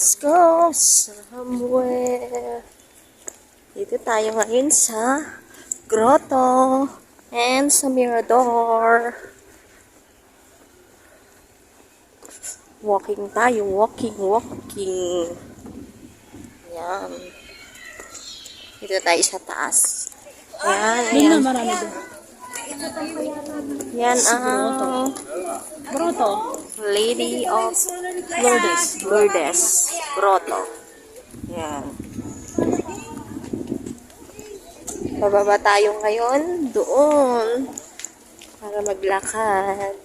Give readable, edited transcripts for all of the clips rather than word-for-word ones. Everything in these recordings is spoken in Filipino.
Let's go somewhere. Dito tayo ngayon sa grotto and sa mirador. Walking tayo, walking. Yan. Dito tayo sa taas. Yan. Marami doon. Yan ang Grotto. Lady of Lourdes Grotto. Yan. Bababa tayo ngayon doon para maglakad.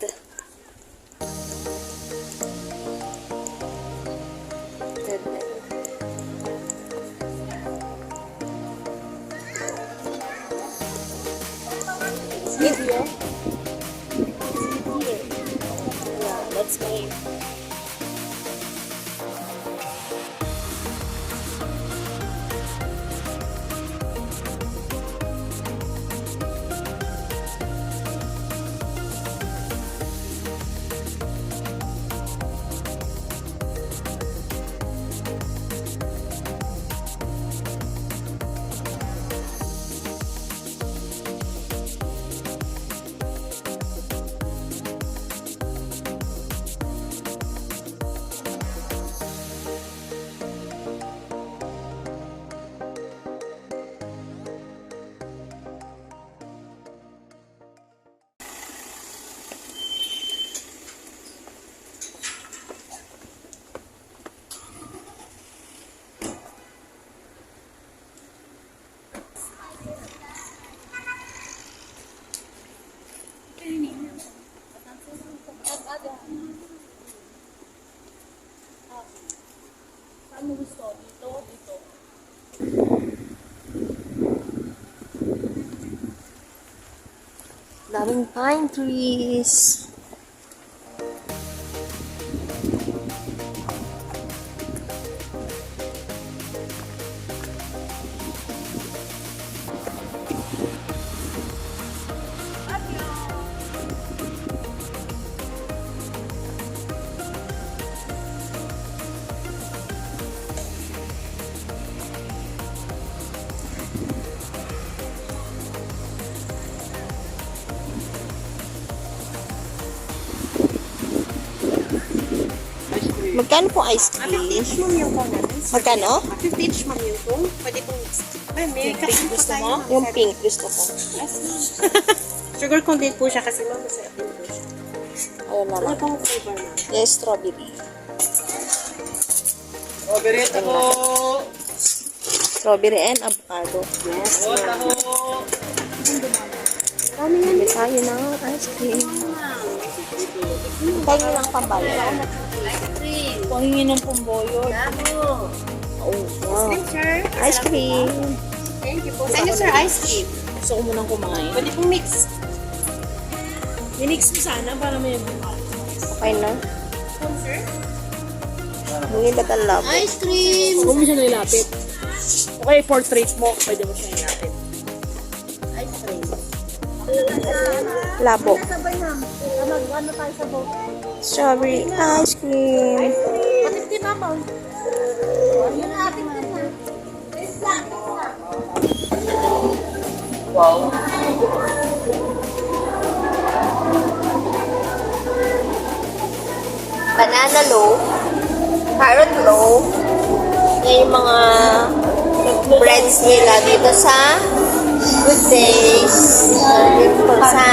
Video. Yeah, let's go. Saan mo gusto? Dito. Daming pine trees. Magkano po ice cream? 50 each ma'am yung kona. Magkano? 50 each ma'am yung kung. Pwede pong mix. May kapit po tayo. Yung pink gusto ko. Sugar content po siya kasi ma'am masarap din po siya. Ayun Ano naman. pong flavor ma'am? Yung strawberry. Strawberry ito po. Strawberry and avocado. Yes Ito ma'am. po. Bili tayo ng ice cream. Tayo ng pambali. Pangingin ng pumboyo. Oh, wow. Sir, Ice cream. thank you po. Saan yung sir ice cream? Gusto ko munang kumain. Pwede pong mix. Minix mo sana para may bukas. Okay na. Sir? Hindi ba't ang labo? Ice cream! Huwag mo siya nilapit. Okay, portrait mo. Pwede mo siya nilapit. Ice cream. Labo. Sabay ma'am. Ano tayo sa boat? Strawberry ice cream. Pati mama. Yun ang ating mama. Wow. Banana loaf. Carrot loaf. Yan yung mga breads nila dito sa Good Days. Dito sa